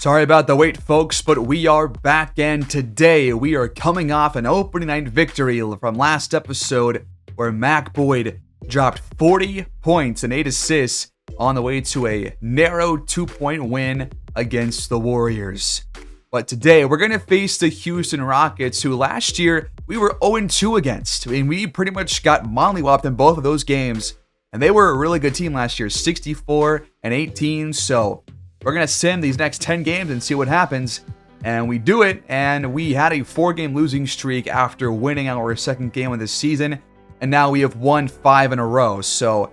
Sorry about the wait, folks, but we are back, and today we are coming off an opening night victory from last episode where Mac Boyd dropped 40 points and 8 assists on the way to a narrow 2-point win against the Warriors. But today we're going to face the Houston Rockets, who last year we were 0-2 against. I mean, we pretty much got mollywopped in both of those games, and they were a really good team last year, 64-18, so we're going to sim these next 10 games and see what happens. And we do it, and we had a 4-game losing streak after winning our second game of the season. And now we have won 5 in a row. So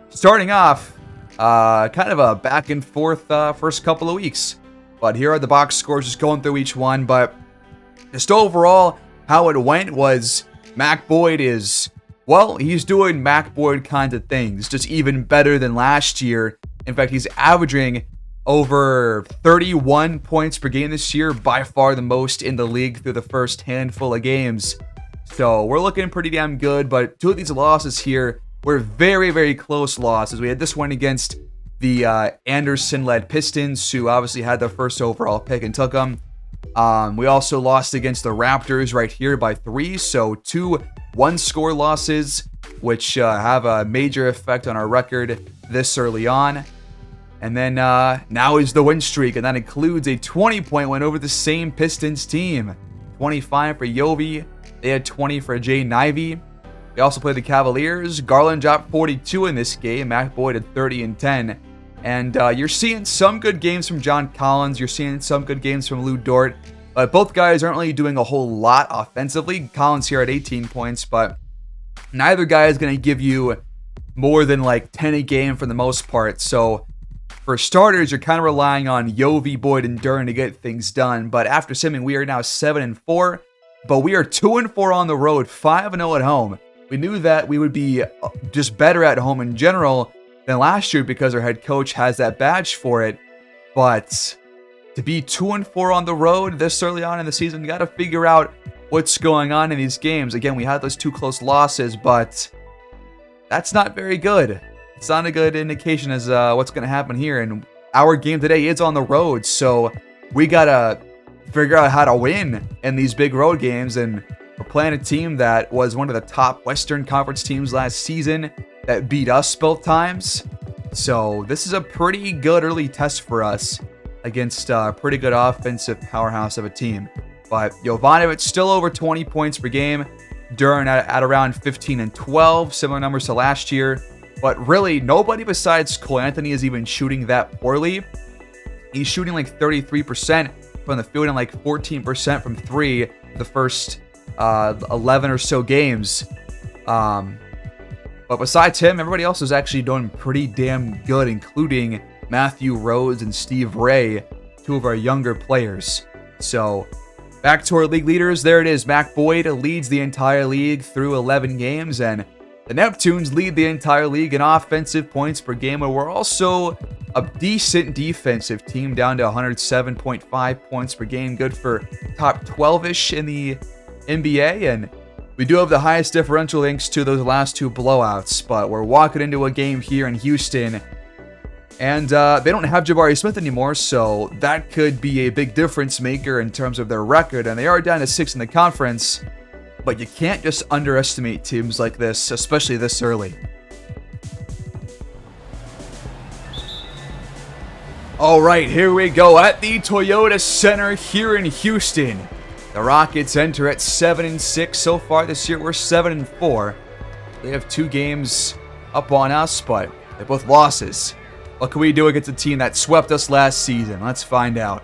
starting off, kind of a back and forth first couple of weeks. But here are the box scores, just going through each one. But just overall, how it went was Mac Boyd is, well, he's doing Mac Boyd kinds of things, just even better than last year. In fact, he's averaging over 31 points per game this year, by far the most in the league through the first handful of games. So we're looking pretty damn good, but 2 of these losses here were very, very close losses. We had this one against the Anderson-led Pistons, who obviously had the first overall pick and took them. We also lost against the Raptors right here by 3, so 2 one-score losses, which have a major effect on our record this early on. And then now is the win streak, and that includes a 20-point win over the same Pistons team. 25 for Yovi. They had 20 for Jay Nivey. They also played the Cavaliers. Garland dropped 42 in this game. Mac Boyd had 30 and 10. And you're seeing some good games from John Collins. You're seeing some good games from Lou Dort. But both guys aren't really doing a whole lot offensively. Collins here at 18 points, but neither guy is going to give you more than like 10 a game for the most part. So for starters, you're kind of relying on Yovi, Boyd, and Duren to get things done. But after simming, we are now 7-4. But we are 2-4 on the road, 5-0 at home. We knew that we would be just better at home in general than last year because our head coach has that badge for it. But to be 2-4 on the road this early on in the season, you got to figure out what's going on in these games. Again, we had those 2 close losses, but that's not very good. It's not a good indication as what's going to happen here. And our game today is on the road, so we got to figure out how to win in these big road games. And we're playing a team that was one of the top Western Conference teams last season that beat us both times. So this is a pretty good early test for us against a pretty good offensive powerhouse of a team. But Jovanovic still over 20 points per game. Duren at around 15 and 12, similar numbers to last year. But really, nobody besides Cole Anthony is even shooting that poorly. He's shooting like 33% from the field and like 14% from 3 the first 11 or so games. But besides him, everybody else is actually doing pretty damn good, including Matthew Rhodes and Steve Ray, 2 of our younger players. So back to our league leaders. There it is. Mac Boyd leads the entire league through 11 games, and the Neptunes lead the entire league in offensive points per game, and we're also a decent defensive team, down to 107.5 points per game, good for top 12-ish in the NBA, and we do have the highest differential thanks to those last 2 blowouts, but we're walking into a game here in Houston, and they don't have Jabari Smith anymore, so that could be a big difference maker in terms of their record, and they are down to 6 in the conference. But you can't just underestimate teams like this, especially this early. All right, here we go at the Toyota Center here in Houston. The Rockets enter at 7-6 so far this year. We're 7-4. They have 2 games up on us, but they're both losses. What can we do against a team that swept us last season? Let's find out.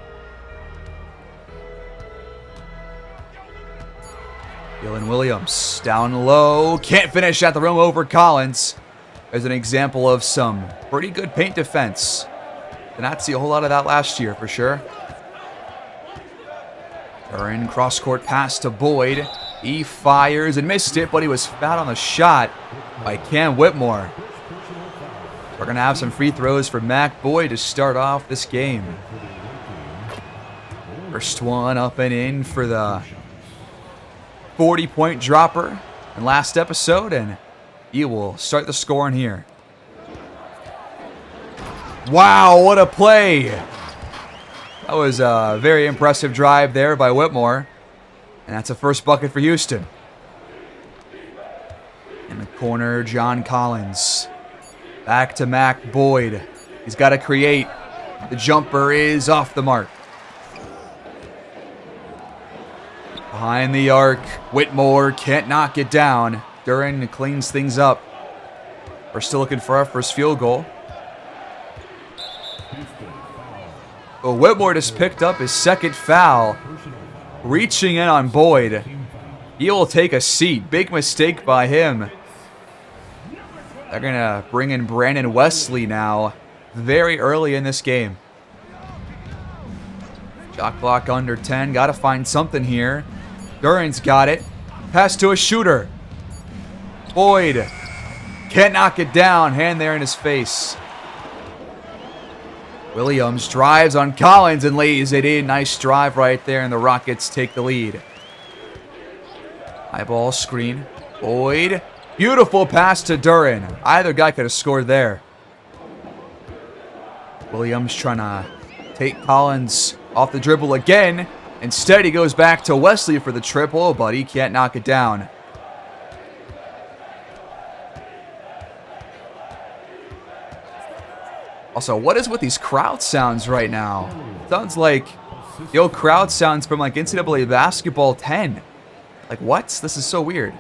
Dylan Williams down low. Can't finish at the rim over Collins. There's an example of some pretty good paint defense. Did not see a whole lot of that last year for sure. Duren cross-court pass to Boyd. He fires and missed it, but he was fouled on the shot by Cam Whitmore. We're going to have some free throws for Mac Boyd to start off this game. First one up and in for the 40-point dropper in last episode, and he will start the scoring here. Wow, what a play That was a very impressive drive there by Whitmore. And that's a first bucket for Houston. In the corner, John Collins. Back to Mac Boyd. He's got to create. The jumper is off the mark. Behind the arc, Whitmore can't knock it down. Duran cleans things up. We're still looking for our first field goal. But Whitmore just picked up his second foul. Reaching in on Boyd. He will take a seat. Big mistake by him. They're going to bring in Brandon Wesley now. Very early in this game. Shot clock under 10. Got to find something here. Duran's got it. Pass to a shooter. Boyd. Can't knock it down. Hand there in his face. Williams drives on Collins and lays it in. Nice drive right there, and the Rockets take the lead. High ball screen. Boyd. Beautiful pass to Duran. Either guy could have scored there. Williams trying to take Collins off the dribble again. Instead, he goes back to Wesley for the triple, but he can't knock it down. Also, what is with these crowd sounds right now? Sounds like the old crowd sounds from like NCAA basketball 10. Like what? This is so weird.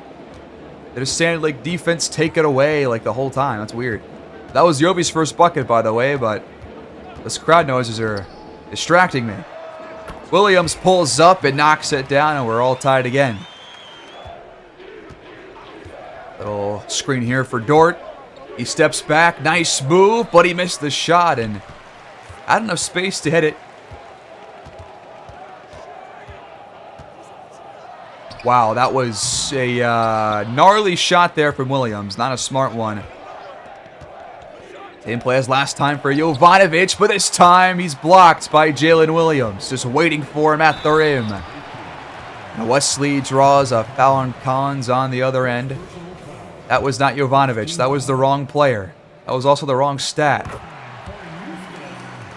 They're just saying like defense take it away like the whole time. That's weird. That was Yobi's first bucket, by the way, but those crowd noises are distracting me. Williams pulls up and knocks it down, and we're all tied again. Little screen here for Dort. He steps back, nice move, but he missed the shot and had enough space to hit it. Wow, that was a gnarly shot there from Williams. Not a smart one. Same play as last time for Jovanovic, but this time he's blocked by Jalen Williams. Just waiting for him at the rim. Now Wesley draws a foul on Collins on the other end. That was not Jovanovic. That was the wrong player. That was also the wrong stat.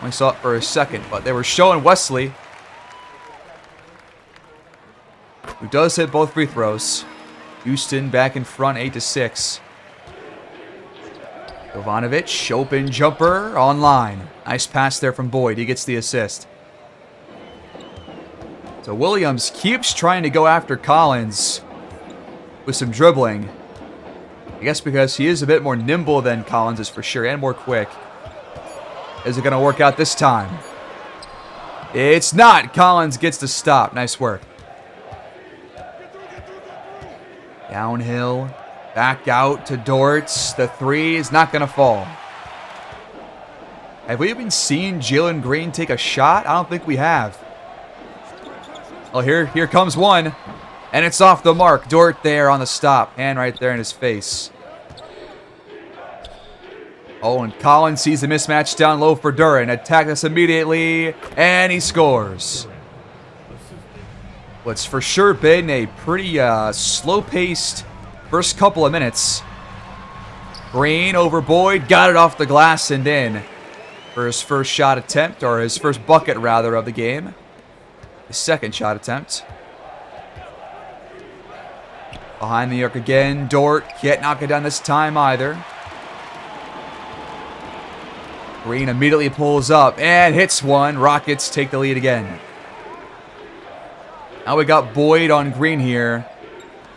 Only saw it for a second, but they were showing Wesley, who does hit both free throws. Houston back in front, 8-6. Jovanovic, open jumper, online. Nice pass there from Boyd. He gets the assist. So Williams keeps trying to go after Collins with some dribbling. I guess because he is a bit more nimble than Collins is for sure, and more quick. Is it going to work out this time? It's not. Collins gets the stop. Nice work. Downhill. Back out to Dortz. The three is not going to fall. Have we even seen Jalen Green take a shot? I don't think we have. Oh, here comes one. And it's off the mark. Dort there on the stop. Hand right there in his face. Oh, and Collins sees the mismatch down low for Duran. Attack this immediately. And he scores. What's for sure been a pretty slow-paced first couple of minutes. Green over Boyd. Got it off the glass and in for his first shot attempt. Or his first bucket, rather, of the game. His second shot attempt. Behind the arc again. Dort can't knock it down this time either. Green immediately pulls up and hits one. Rockets take the lead again. Now we got Boyd on Green here.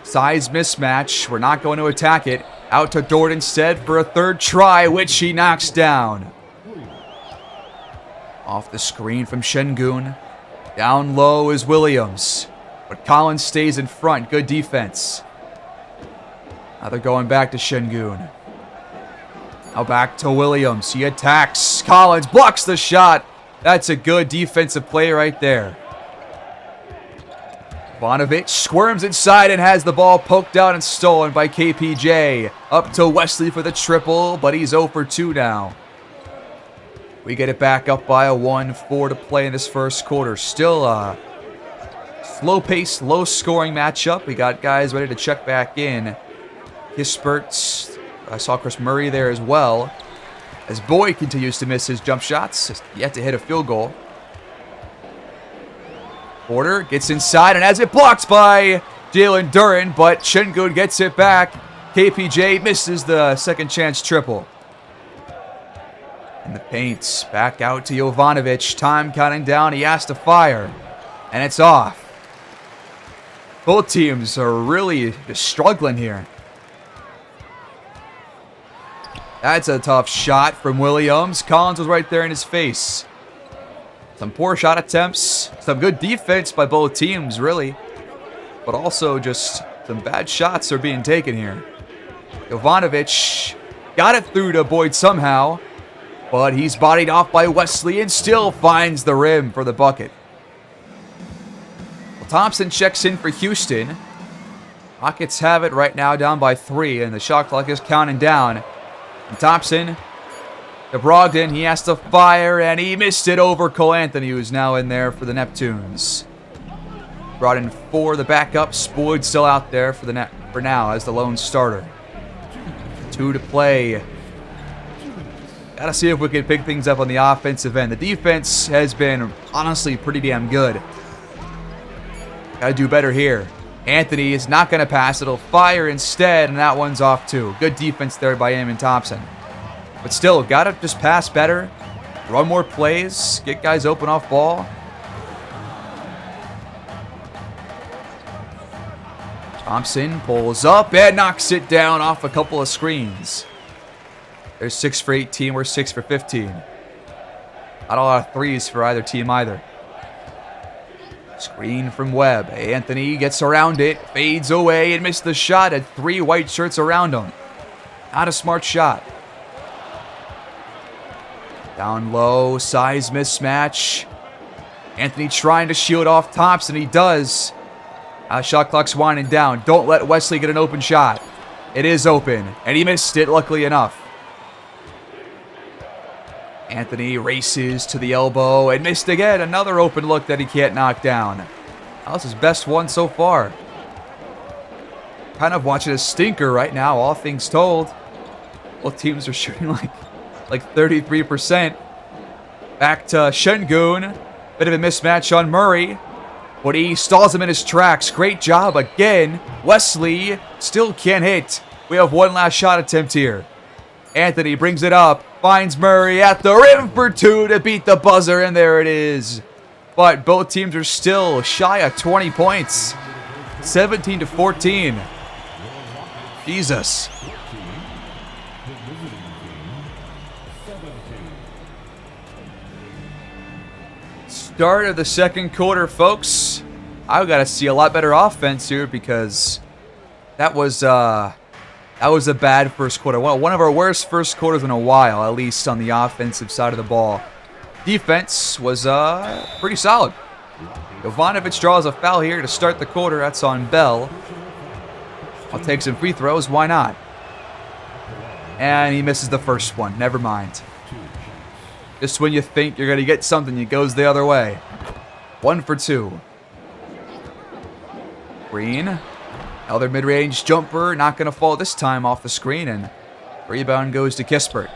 Size mismatch. We're not going to attack it. Out to Dort instead for a third try, which he knocks down. Off the screen from Şengün. Down low is Williams. But Collins stays in front. Good defense. Now they're going back to Şengün. Now back to Williams. He attacks. Collins blocks the shot. That's a good defensive play right there. Jovanovic squirms inside and has the ball poked out and stolen by KPJ. Up to Wesley for the triple, but he's 0 for 2 now. We get it back up by a 1-4 to play in this first quarter. Still a slow-paced, low-scoring matchup. We got guys ready to check back in. Kispert. I saw Chris Murray there as well. As Boyd continues to miss his jump shots, yet to hit a field goal. Porter gets inside and has it blocked by Jalen Duren, but Şengün gets it back. KPJ misses the second chance triple. In the paint, back out to Jovanovic. Time counting down. He has to fire, and it's off. Both teams are really just struggling here. That's a tough shot from Williams. Collins was right there in his face. Some poor shot attempts. Some good defense by both teams, really. But also just some bad shots are being taken here. Jovanovic got it through to Boyd somehow. But he's bodied off by Wesley and still finds the rim for the bucket. Well, Thompson checks in for Houston. Rockets have it right now down by 3, and the shot clock is counting down. And Thompson to Brogdon. He has to fire, and he missed it over Cole Anthony, who's now in there for the Neptunes. Brought in 4 the backups. Boyd still out there for now as the lone starter. 2 to play. Gotta see if we can pick things up on the offensive end. The defense has been honestly pretty damn good. Gotta do better here. Anthony is not gonna pass. It'll fire instead, and that one's off too. Good defense there by him and Thompson. But still, gotta just pass better. Run more plays. Get guys open off ball. Thompson pulls up and knocks it down off a couple of screens. There's 6 for 18. We're 6 for 15. Not a lot of threes for either team either. Screen from Webb. Anthony gets around it, fades away, and missed the shot. Had 3 white shirts around him. Not a smart shot. Down low, size mismatch. Anthony trying to shield off Thompson. He does. Shot clock's winding down. Don't let Wesley get an open shot. It is open, and he missed it, luckily enough. Anthony races to the elbow and missed again. Another open look that he can't knock down. That was his best one so far. Kind of watching a stinker right now, all things told. Both teams are shooting like 33%. Back to Şengün. Bit of a mismatch on Murray. But he stalls him in his tracks. Great job again. Wesley still can't hit. We have one last shot attempt here. Anthony brings it up. Finds Murray at the rim for 2 to beat the buzzer. And there it is. But both teams are still shy of 20 points. 17 to 14. Jesus. Start of the second quarter, folks. I've got to see a lot better offense here because that was a bad first quarter. Well, one of our worst first quarters in a while, at least on the offensive side of the ball. Defense was pretty solid. Jovanovic draws a foul here to start the quarter. That's on Bell. I'll take some free throws. Why not? And he misses the first one. Never mind. Just when you think you're going to get something, it goes the other way. 1 for 2. Green. Another mid-range jumper. Not going to fall this time off the screen. And rebound goes to Kispert.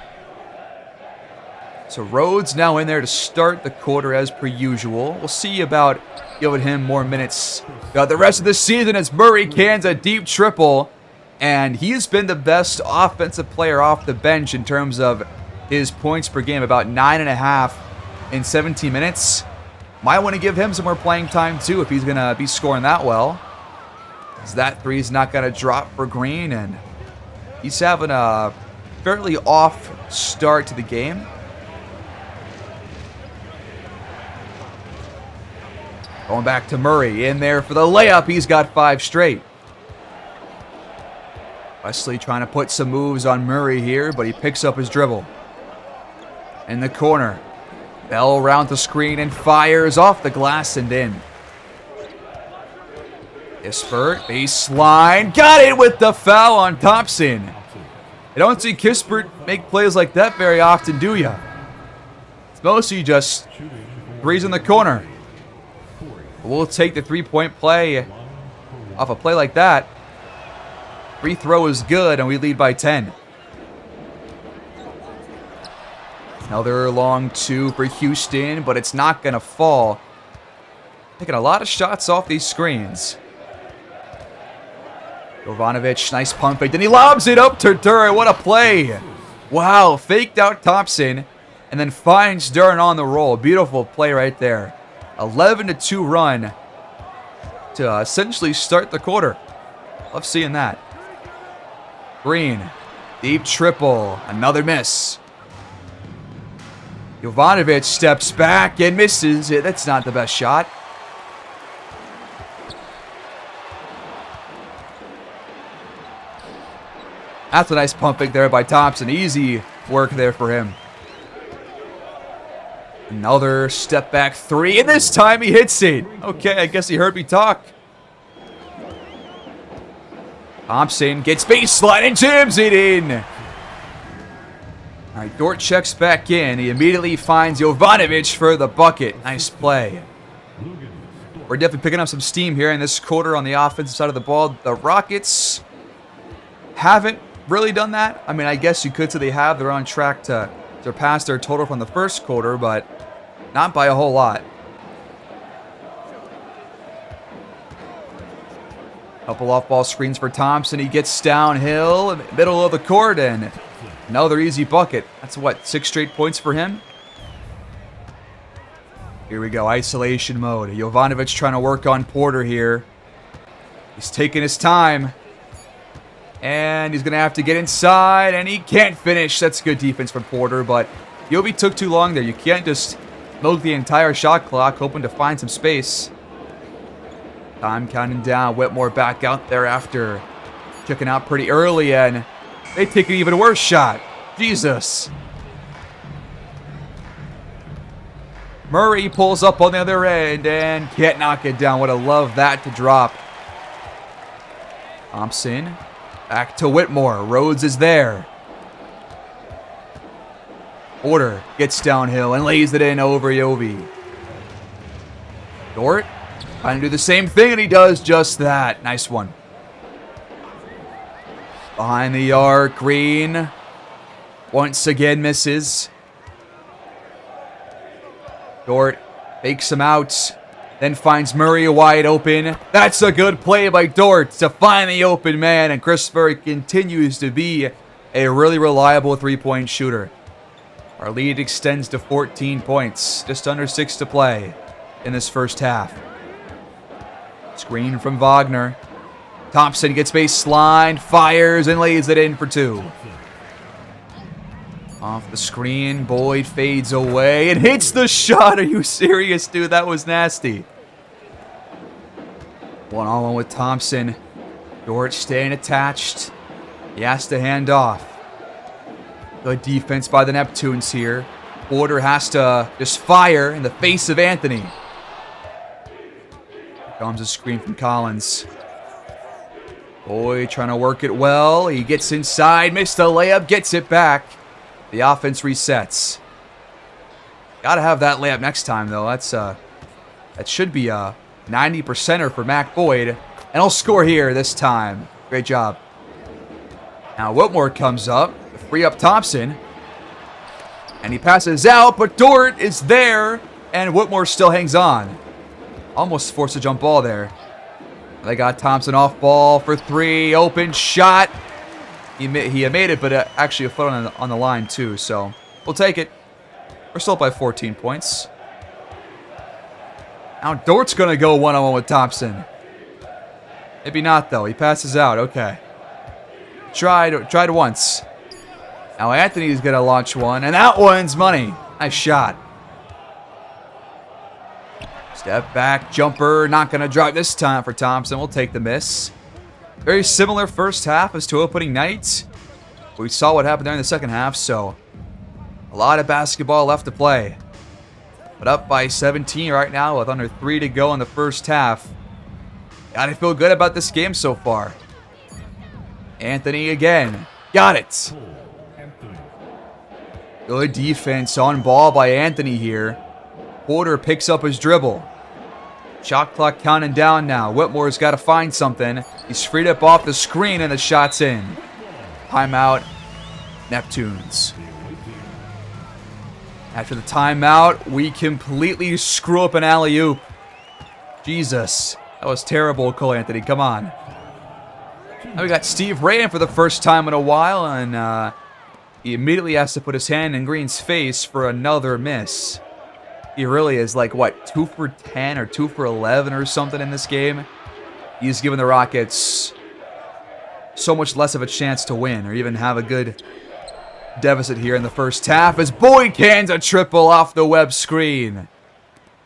So Rhodes now in there to start the quarter as per usual. We'll see about giving him more minutes the rest of the season as Murray cans a deep triple. And he's been the best offensive player off the bench in terms of his points per game, about 9.5 in 17 minutes. Might want to give him some more playing time too if he's going to be scoring that well. As that three is not going to drop for Green, and he's having a fairly off start to the game. Going back to Murray in there for the layup. He's got 5 straight. Wesley trying to put some moves on Murray here, but he picks up his dribble. In the corner, Bell around the screen and fires off the glass and in. Kispert, baseline, got it with the foul on Thompson. You don't see Kispert make plays like that very often, do you? It's mostly just threes in the corner. We'll take the three-point play off a play like that. Free throw is good, and we lead by 10. Another long 2 for Houston, but it's not going to fall. Taking a lot of shots off these screens. Jovanovic, nice pump fake. Then he lobs it up to Duran. What a play. Wow, faked out Thompson and then finds Duran on the roll. Beautiful play right there. 11-2 run to essentially start the quarter. Love seeing that. Green, deep triple, another miss. Jovanovic steps back and misses it. That's not the best shot. That's a nice pump fake there by Thompson. Easy work there for him. Another step back three, and this time he hits it. Okay, I guess he heard me talk. Thompson gets baseline and jams it in. All right, Dort checks back in. He immediately finds Jovanovic for the bucket. Nice play. We're definitely picking up some steam here in this quarter on the offensive side of the ball. The Rockets haven't really done that. I mean, I guess you could say they have. They're on track to surpass their total from the first quarter, but not by a whole lot. Couple off-ball screens for Thompson. He gets downhill in the middle of the court, and another easy bucket. That's what, 6 straight points for him? Here we go, isolation mode. Jovanovic trying to work on Porter here. He's taking his time. And he's going to have to get inside, and he can't finish. That's good defense from Porter, but Jovi took too long there. You can't just milk the entire shot clock, hoping to find some space. Time counting down. Whitmore back out there after checking out pretty early, and they take an even worse shot. Jesus. Murray pulls up on the other end and can't knock it down. Would have loved that to drop. Thompson. Back to Whitmore. Rhodes is there. Porter gets downhill and lays it in over Jovi. Dort trying to do the same thing, and he does just that. Nice one. Behind the arc, Green once again misses. Dort fakes him out. Then finds Murray wide open. That's a good play by Dort to find the open man. And Christopher continues to be a really reliable three-point shooter. Our lead extends to 14 points. Just under 6 to play in this first half. Screen from Wagner. Thompson gets baseline, fires, and lays it in for 2. Off the screen, Boyd fades away and hits the shot. Are you serious, dude? That was nasty. One-on-one with Thompson. Dort staying attached. He has to hand off. Good defense by the Neptunes here. Porter has to just fire in the face of Anthony. Here comes a screen from Collins. Boyd trying to work it well. He gets inside, missed the layup, gets it back. The offense resets. Gotta have that layup next time, though. That should be a 90%er for Mac Boyd. And he'll score here this time. Great job. Now Whitmore comes up to free up Thompson. And he passes out, but Dort is there. And Whitmore still hangs on. Almost forced a jump ball there. They got Thompson off ball for 3. Open shot. He made it, but actually a foot on the line too, so we'll take it. We're still up by 14 points. Now Dort's going to go one-on-one with Thompson. Maybe not, though. He passes out. Okay. Tried once. Now Anthony's going to launch one, and that one's money. Nice shot. Step back, jumper. Not going to drop this time for Thompson. We'll take the miss. Very similar first half as to opening night. We saw what happened there in the second half, so a lot of basketball left to play. But up by 17 right now with under 3 to go in the first half. Gotta feel good about this game so far. Anthony again. Got it. Good defense on ball by Anthony here. Porter picks up his dribble. Shot clock counting down now. Whitmore's got to find something. He's freed up off the screen and the shot's in. Timeout, Neptunes. After the timeout, we completely screw up an alley-oop. Jesus. That was terrible, Cole Anthony. Come on. Now we got Steve Ray in for the first time in a while, and he immediately has to put his hand in Green's face for another miss. He really is like, what, 2 for 10 or 2 for 11 or something in this game? He's given the Rockets so much less of a chance to win or even have a good deficit here in the first half as Boyd cans a triple off the web screen.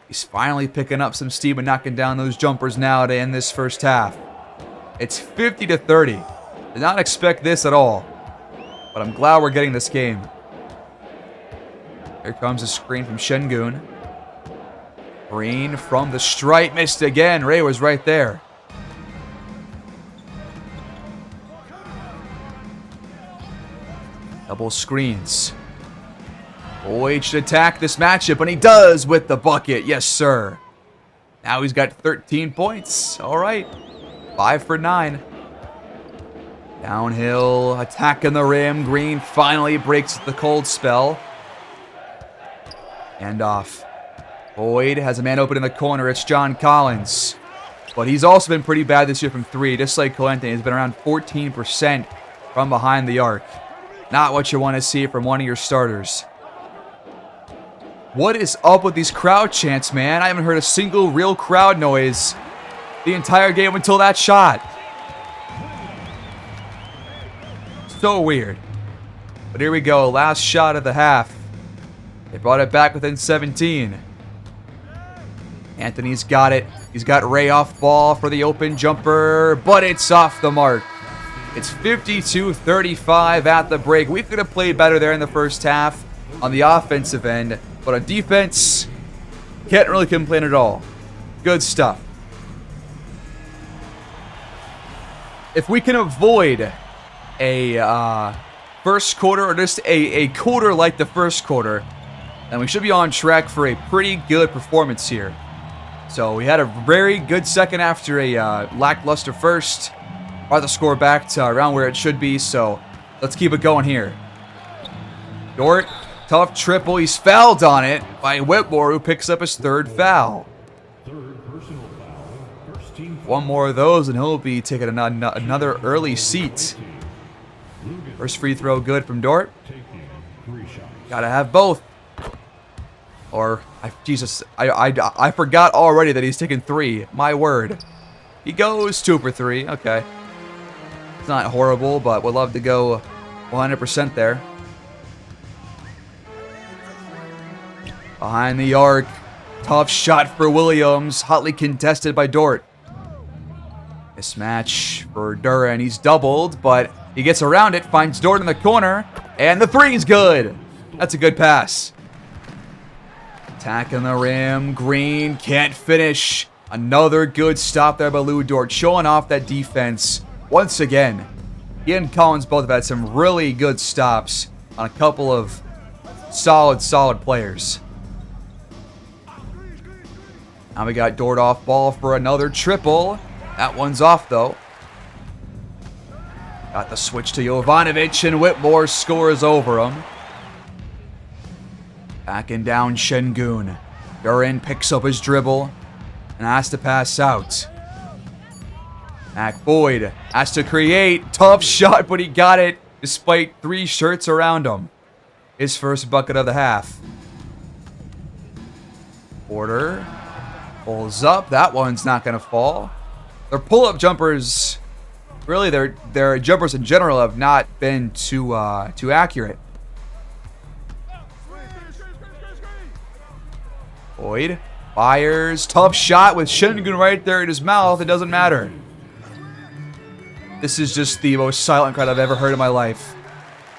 He's finally picking up some steam and knocking down those jumpers now to end this first half. It's 50-30. Did not expect this at all, but I'm glad we're getting this game. Here comes a screen from Şengün. Green from the stripe, missed again. Ray was right there. Double screens. Boyd should attack this matchup, and he does with the bucket. Yes, sir. Now he's got 13 points. All right. 5 for 9. Downhill, attacking the rim. Green finally breaks the cold spell. And off. Boyd has a man open in the corner. It's John Collins. But he's also been pretty bad this year from 3. Just like Cole Anthony, he's been around 14% from behind the arc. Not what you want to see from one of your starters. What is up with these crowd chants, man? I haven't heard a single real crowd noise the entire game until that shot. So weird. But here we go. Last shot of the half. They brought it back within 17. Anthony's got it. He's got Ray off ball for the open jumper, but it's off the mark. It's 52-35 at the break. We could have played better there in the first half on the offensive end, but on defense, can't really complain at all. Good stuff. If we can avoid a first quarter or just a quarter like the first quarter, then we should be on track for a pretty good performance here. So we had a very good second after a lackluster first. Brought the score back to around where it should be, so let's keep it going here. Dort, tough triple. He's fouled on it by Whitmore, who picks up his 3rd foul. One more of those, and he'll be taking another early seat. First free throw good from Dort. Gotta have both. Or, Jesus, I forgot already that he's taken 3. My word. He goes 2 for 3. Okay. It's not horrible, but would love to go 100% there. Behind the arc. Tough shot for Williams. Hotly contested by Dort. Mismatch for Duran. He's doubled, but he gets around it. Finds Dort in the corner. And the 3's good. That's a good pass. Attacking the rim. Green can't finish. Another good stop there by Lou Dort. Showing off that defense once again. He and Collins both have had some really good stops on a couple of solid players. Now we got Dort off ball for another triple. That one's off though. Got the switch to Jovanovic, and Whitmore scores over him. Backing down Şengün. Duran picks up his dribble and has to pass out. Boyd has to create. Tough shot, but he got it despite 3 shirts around him. His first bucket of the half. Porter pulls up. That one's not going to fall. Their pull-up jumpers, really their jumpers in general have not been too accurate. Boyd fires. Tough shot with Şengün right there in his mouth. It doesn't matter. This is just the most silent crowd I've ever heard in my life.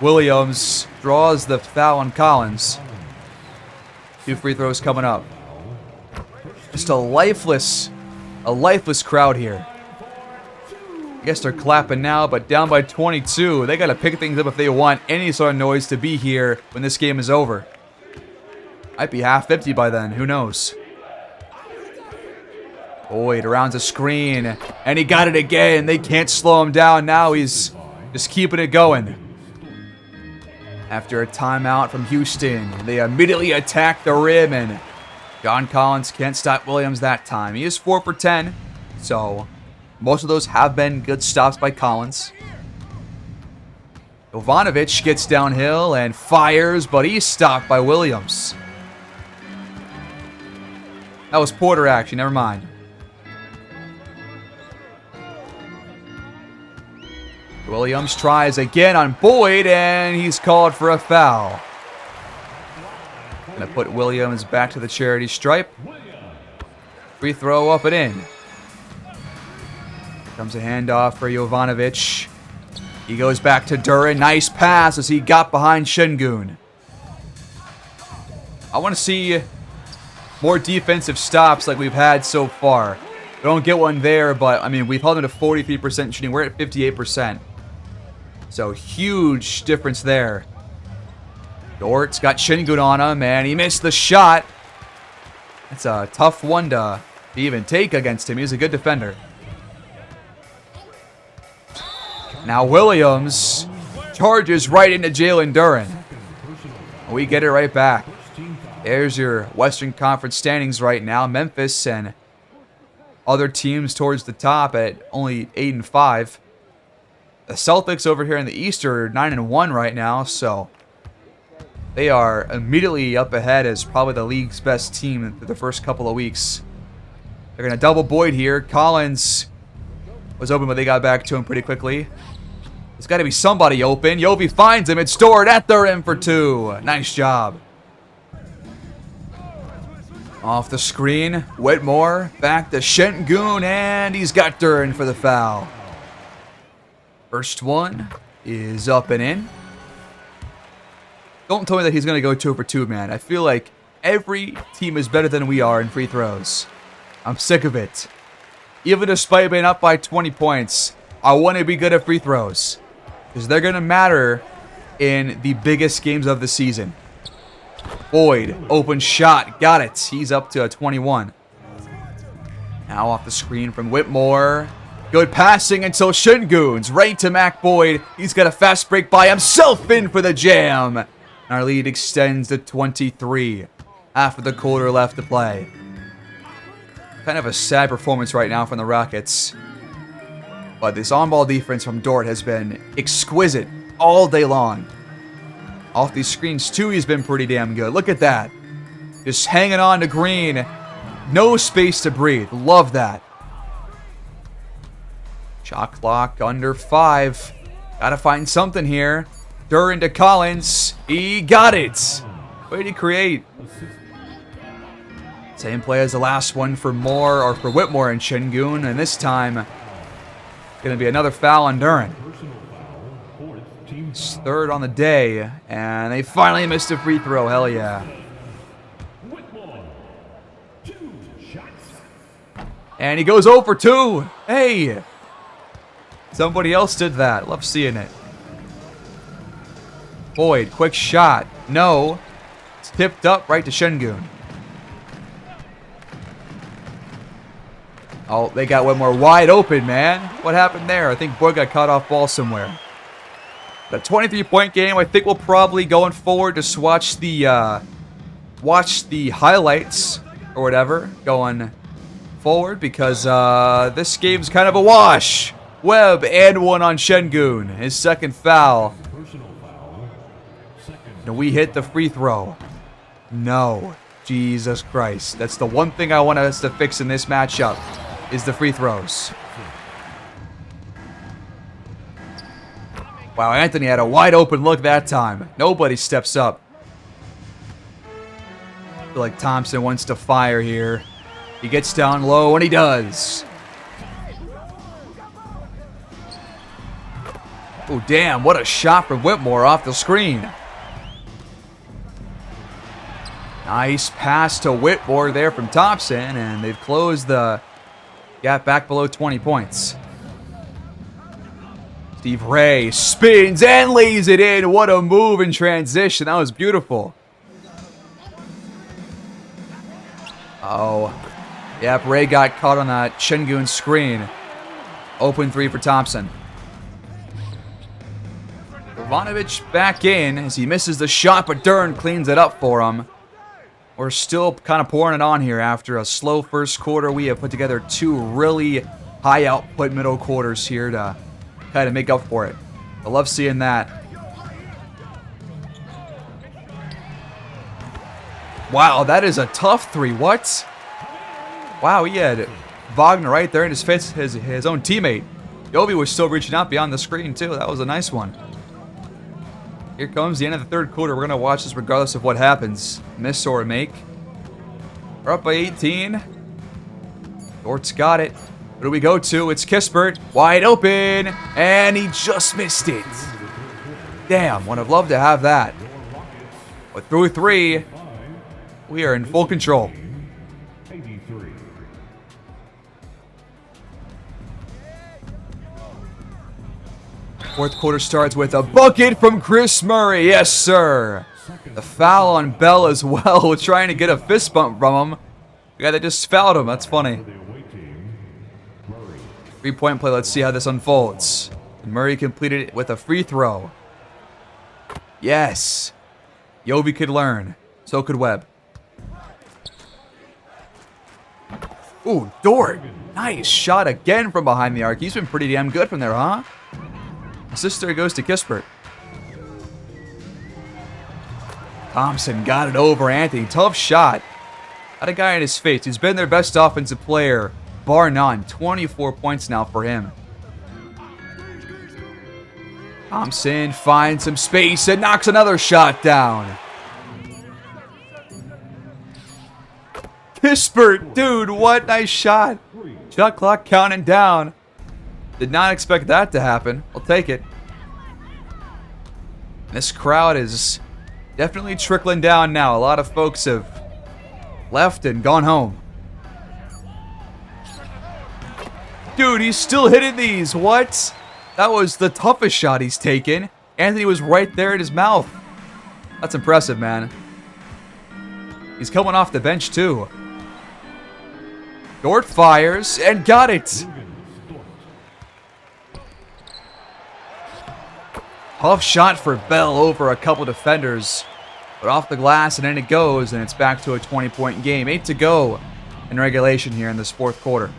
Williams draws the foul on Collins. 2 free throws coming up. Just a lifeless crowd here. I guess they're clapping now, but down by 22. They got to pick things up if they want any sort of noise to be here when this game is over. Might be half 50 by then. Who knows? Boyd around the screen, and he got it again. They can't slow him down. Now he's just keeping it going. After a timeout from Houston, they immediately attack the rim, and John Collins can't stop Williams that time. He is 4 for 10, so most of those have been good stops by Collins. Jovanovic gets downhill and fires, but he's stopped by Williams. That was Porter action, never mind. Williams tries again on Boyd, and he's called for a foul. Gonna put Williams back to the charity stripe. Free throw up and in. Comes a handoff for Jovanovic. He goes back to Duren. Nice pass as he got behind Şengün. I want to see more defensive stops like we've had so far. We don't get one there, but I mean, we've held them to 43% shooting. We're at 58%. So huge difference there. Dort's got Şengün on him, and he missed the shot. That's a tough one to even take against him. He's a good defender. Now Williams charges right into Jalen Duren. We get it right back. There's your Western Conference standings right now. Memphis and other teams towards the top at only 8 and 5. The Celtics over here in the East are 9 and 1 right now, so they are immediately up ahead as probably the league's best team for the first couple of weeks. They're going to double Boyd here. Collins was open, but they got back to him pretty quickly. There's got to be somebody open. Yovi finds him. It's Dort at the rim for 2. Nice job. Off the screen, Whitmore back to Şengün, and he's got Duren for the foul. First one is up and in. Don't tell me that he's going to go 2 for 2, man. I feel like every team is better than we are in free throws. I'm sick of it. Even despite being up by 20 points, I want to be good at free throws, because they're going to matter in the biggest games of the season. Boyd, open shot, got it. He's up to a 21. Now off the screen from Whitmore. Good passing until Şengün's right to Mac Boyd. He's got a fast break by himself in for the jam. And our lead extends to 23 after the quarter left to play. Kind of a sad performance right now from the Rockets. But this on-ball defense from Dort has been exquisite all day long. Off these screens, too, he's been pretty damn good. Look at that. Just hanging on to Green. No space to breathe. Love that. Shot clock under 5. Gotta find something here. Duren to Collins. He got it. Way to create. Same play as the last one for Whitmore and Şengün. And this time, gonna be another foul on Duren. It's third on the day, and they finally missed a free throw. Hell yeah. And he goes 0 for 2. Hey, somebody else did that. Love seeing it. Boyd, quick shot. No. It's tipped up right to Şengün. Oh, they got one more wide open, man. What happened there? I think Boyd got caught off ball somewhere. The 23-point game. I think we'll probably going forward just watch the highlights or whatever going forward, because this game's kind of a wash. Webb and one on Şengün. His second foul. And we hit the free throw. No. Jesus Christ. That's the one thing I want us to fix in this matchup, is the free throws. Wow, Anthony had a wide open look that time. Nobody steps up. I feel like Thompson wants to fire here. He gets down low, and he does. Oh, damn, what a shot from Whitmore off the screen. Nice pass to Whitmore there from Thompson, and they've closed the gap back below 20 points. Steve Ray spins and lays it in. What a move in transition. That was beautiful. Oh. Yep, Ray got caught on that Şengün screen. Open 3 for Thompson. Jovanovic back in as he misses the shot, but Duren cleans it up for him. We're still kind of pouring it on here after a slow first quarter. We have put together 2 really high output middle quarters here to kind of make up for it. I love seeing that. Wow, that is a tough 3. What? Wow, he had Wagner right there in his face, his own teammate. Yovi was still reaching out beyond the screen too. That was a nice one. Here comes the end of the third quarter. We're going to watch this regardless of what happens. Miss or make. We're up by 18. Dort's got it. Who do we go to? It's Kispert. Wide open. And he just missed it. Damn, would have loved to have that. But through 3, we are in full control. Fourth quarter starts with a bucket from Chris Murray. Yes, sir. The foul on Bell as well. Trying to get a fist bump from him. The guy that just fouled him. That's funny. 3-point play. Let's see how this unfolds. Murray completed it with a free throw. Yes. Yovi could learn. So could Webb. Ooh, Dort. Nice shot again from behind the arc. He's been pretty damn good from there, huh? Sister goes to Kispert. Thompson got it over Anthony. Tough shot. Had a guy in his face. He's been their best offensive player, bar none. 24 points now for him. Thompson finds some space and knocks another shot down. Kispert, dude, what nice shot. Shot clock counting down. Did not expect that to happen. I'll take it. This crowd is definitely trickling down now. A lot of folks have left and gone home. Dude, he's still hitting these. What? That was the toughest shot he's taken. Anthony was right there in his mouth. That's impressive, man. He's coming off the bench, too. Dort fires and got it. Tough shot for Bell over a couple defenders. But off the glass and in it goes, and it's back to a 20-point game. 8 to go in regulation here in this fourth quarter.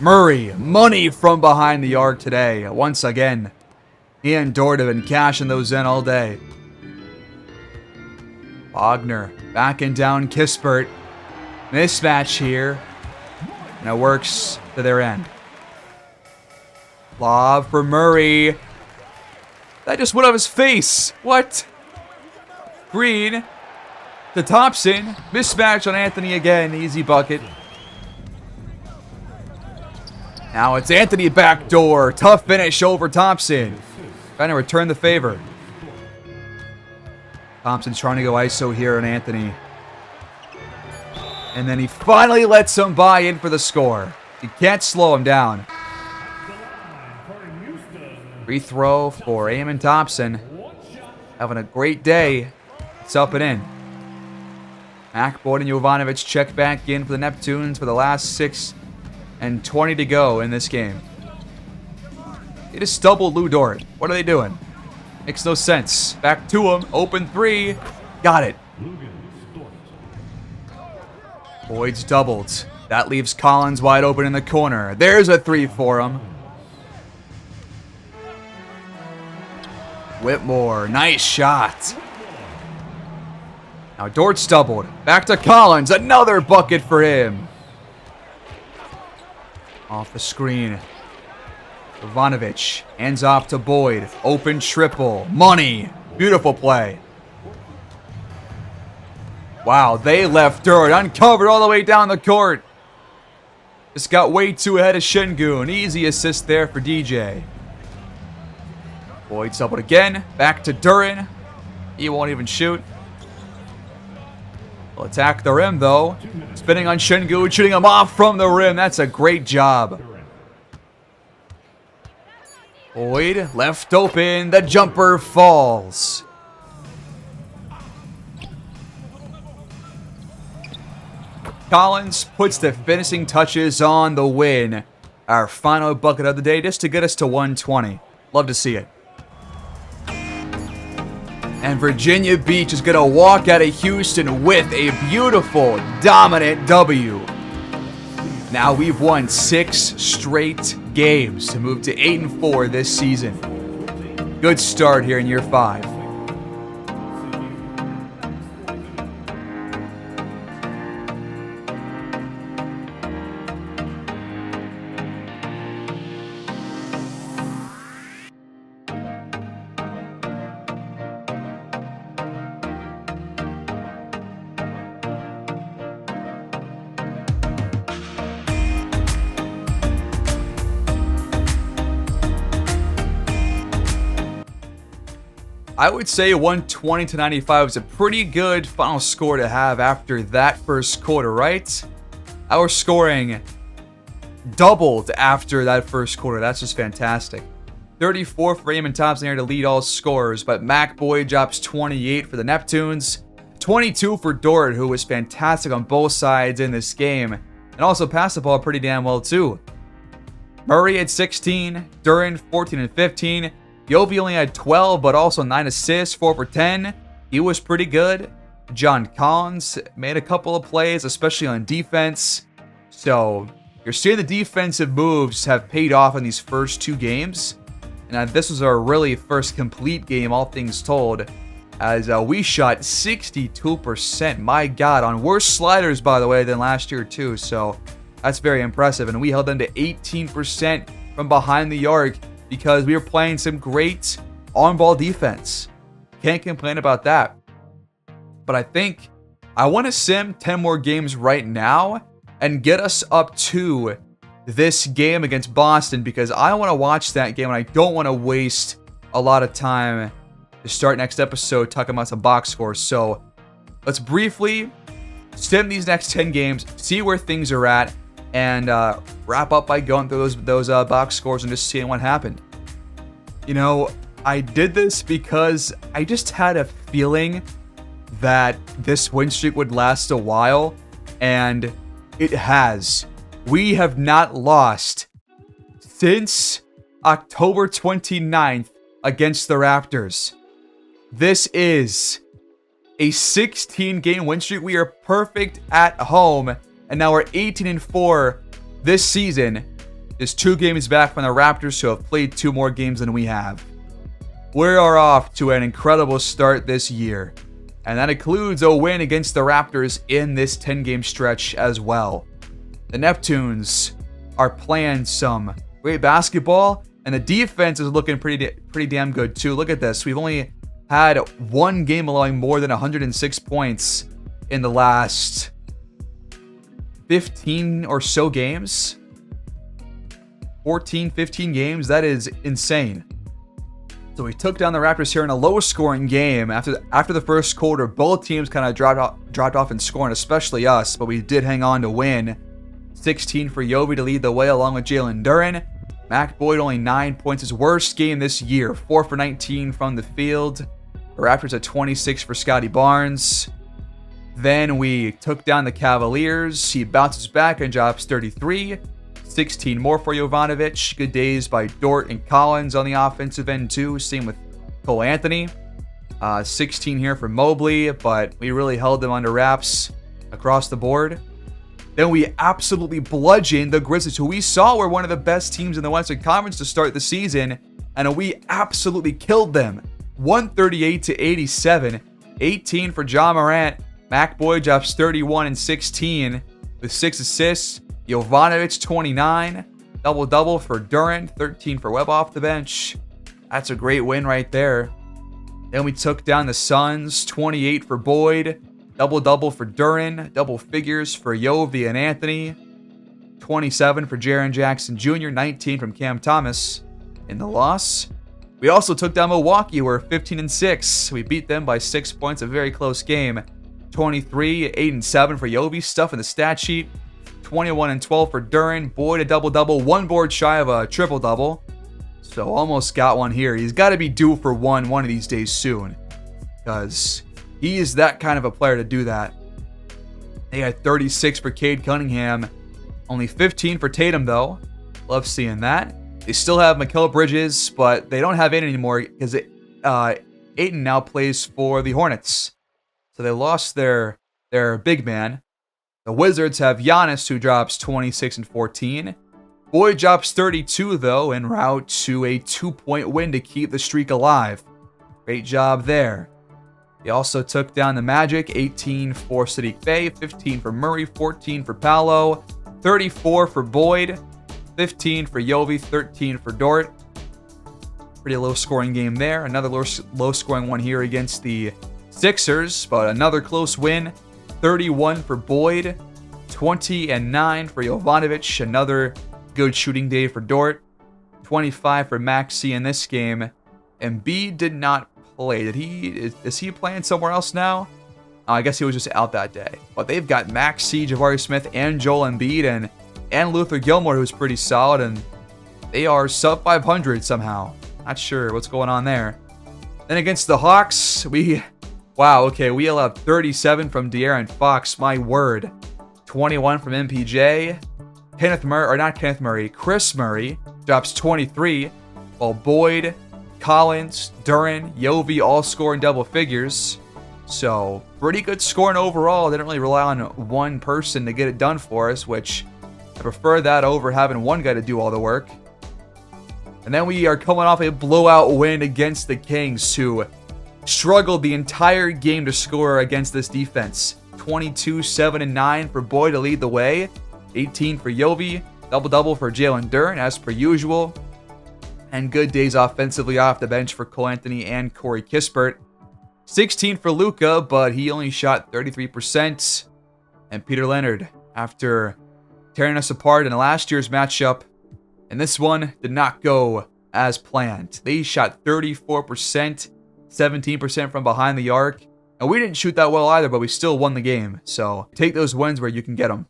Murray, money from behind the arc today. Once again, he and Dort have been cashing those in all day. Wagner backing down Kispert. Mismatch here. And it works to their end. Lob for Murray. That just went off his face. What? Green to Thompson. Mismatch on Anthony again. Easy bucket. Now it's Anthony backdoor. Tough finish over Thompson. Trying to return the favor. Thompson's trying to go ISO here on Anthony. And then he finally lets him buy in for the score. You can't slow him down. Free throw for Eamon Thompson. Having a great day. It's up and in. Mac, Boyd, and Jovanovic check back in for the Neptunes for the last 6 and 20 to go in this game. They just doubled Lou Dort. What are they doing? Makes no sense. Back to him. Open 3. Got it. Boyd's doubled. That leaves Collins wide open in the corner. There's a 3 for him. Whitmore, nice shot. Now Dort's doubled. Back to Collins, another bucket for him. Off the screen. Jovanovic, hands off to Boyd. Open triple, money. Beautiful play. Wow, they left Dort uncovered all the way down the court. Just got way too ahead of Şengün. Easy assist there for DJ. Boyd's doubled again. Back to Duran. He won't even shoot. Will attack the rim, though. Spinning on Şengün, shooting him off from the rim. That's a great job. Boyd left open. The jumper falls. Collins puts the finishing touches on the win. Our final bucket of the day just to get us to 120. Love to see it. And Virginia Beach is going to walk out of Houston with a beautiful, dominant W. Now we've won 6 straight games to move to 8-4 this season. Good start here in year 5. I would say 120-95 is a pretty good final score to have after that first quarter, right? Our scoring doubled after that first quarter. That's just fantastic. 34 for Raymond Thompson here to lead all scorers, but Mac Boyd drops 28 for the Neptunes. 22 for Dort, who was fantastic on both sides in this game, and also passed the ball pretty damn well too. Murray had 16, Duran 14 and 15. Yovi only had 12, but also 9 assists, 4 for 10. He was pretty good. John Collins made a couple of plays, especially on defense. So you're seeing the defensive moves have paid off in these first 2 games. And this was our really first complete game, all things told, as we shot 62%. My God, on worse sliders, by the way, than last year too. So that's very impressive. And we held them to 18% from behind the arc, because we were playing some great on-ball defense. Can't complain about that. But I think I want to sim 10 more games right now and get us up to this game against Boston, because I want to watch that game and I don't want to waste a lot of time to start next episode talking about some box scores. So let's briefly sim these next 10 games, see where things are at, and wrap up by going through those box scores and just seeing what happened. You know, I did this because I just had a feeling that this win streak would last a while, and it has. We have not lost since October 29th against the Raptors. This is a 16-game win streak. We are perfect at home. And now we're 18-4 this season. Just 2 games back from the Raptors, who have played 2 more games than we have. We are off to an incredible start this year. And that includes a win against the Raptors in this 10-game stretch as well. The Neptunes are playing some great basketball, and the defense is looking pretty damn good too. Look at this. We've only had 1 game allowing more than 106 points in the last 15 or so games. 14, 15 games. That is insane. So we took down the Raptors here in a low-scoring game. After the first quarter, both teams kind of dropped off in scoring, especially us, but we did hang on to win. 16 for Yovi to lead the way, along with Jalen Duran. Mac Boyd only 9 points, his worst game this year. 4 for 19 from the field. The Raptors at 26 for Scotty Barnes. Then we took down the Cavaliers. He bounces back and drops 33. 16 more for Jovanovic. Good days by Dort and Collins on the offensive end too. Same with Cole Anthony. 16 here for Mobley, but we really held them under wraps across the board. Then we absolutely bludgeoned the Grizzlies, who we saw were one of the best teams in the Western Conference to start the season, and we absolutely killed them. 138-87. 18 for Ja Morant. Mac Boyd drops 31 and 16 with 6 assists. Jovanovic 29. Double-double for Duran. 13 for Webb off the bench. That's a great win right there. Then we took down the Suns. 28 for Boyd. Double-double for Duran. Double figures for Yovi and Anthony. 27 for Jaren Jackson Jr. 19 from Cam Thomas in the loss. We also took down Milwaukee. We're 15-6. We beat them by 6 points. A very close game. 23, 8 and 7 for Yovi. Stuff in the stat sheet. 21 and 12 for Duran. Boyd a double-double. 1 board shy of a triple-double. So almost got one here. He's got to be due for one of these days soon, because he is that kind of a player to do that. They had 36 for Cade Cunningham. Only 15 for Tatum, though. Love seeing that. They still have Mikal Bridges, but they don't have it anymore because Ayton now plays for the Hornets. So they lost their big man. The Wizards have Giannis, who drops 26 and 14. Boyd drops 32, though, en route to a 2-point win to keep the streak alive. Great job there. They also took down the Magic, 18 for Sadiq Bey, 15 for Murray, 14 for Paolo, 34 for Boyd, 15 for Yovi, 13 for Dort. Pretty low-scoring game there. Another low-scoring one here against the Sixers, but another close win. 31 for Boyd, 20 and 9 for Jovanovic. Another good shooting day for Dort. 25 for Maxey in this game. Embiid did not play. Is he playing somewhere else now? I guess he was just out that day. But they've got Maxey, Jabari Smith, and Joel Embiid, and Luther Gilmore, who's pretty solid, and they are sub 500 somehow. Not sure what's going on there. Then against the Hawks, we allowed 37 from De'Aaron Fox, my word. 21 from MPJ. Chris Murray drops 23, while Boyd, Collins, Duran, Yovi all score in double figures. So, pretty good scoring overall. They didn't really rely on one person to get it done for us, which I prefer that over having one guy to do all the work. And then we are coming off a blowout win against the Kings, who struggled the entire game to score against this defense. 22, 7, and 9 for Boyd to lead the way. 18 for Yovi. Double-double for Jalen Duren, as per usual. And good days offensively off the bench for Cole Anthony and Corey Kispert. 16 for Luka, but he only shot 33%. And Peter Leonard, after tearing us apart in last year's matchup, and this one did not go as planned. They shot 34%, 17% from behind the arc. And we didn't shoot that well either, but we still won the game. So take those wins where you can get them.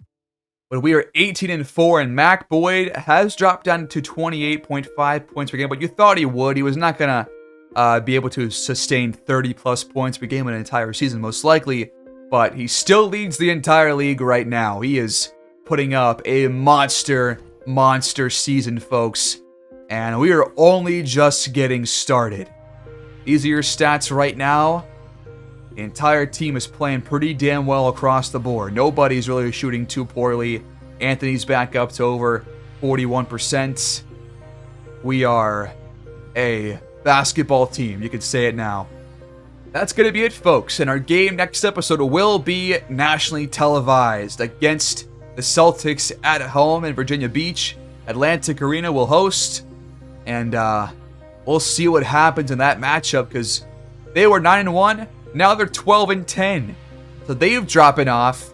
But we are 18 and 4, and Mac Boyd has dropped down to 28.5 points per game. But you thought he would. He was not going to be able to sustain 30-plus points per game in an entire season, most likely. But he still leads the entire league right now. He is putting up a monster season, folks. And we are only just getting started. These are your stats right now. The entire team is playing pretty damn well across the board. Nobody's really shooting too poorly. Anthony's back up to over 41%. We are a basketball team. You can say it now. That's going to be it, folks. And our game next episode will be nationally televised against the Celtics at home in Virginia Beach. Atlantic Arena will host. And we'll see what happens in that matchup, because they were 9-1. Now they're 12 and 10. So they have dropped off,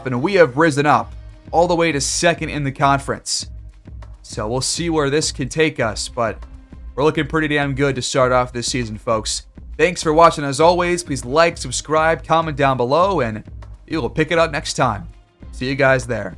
and we have risen up all the way to second in the conference. So we'll see where this can take us, but we're looking pretty damn good to start off this season, folks. Thanks for watching as always. Please like, subscribe, comment down below, and we will pick it up next time. See you guys there.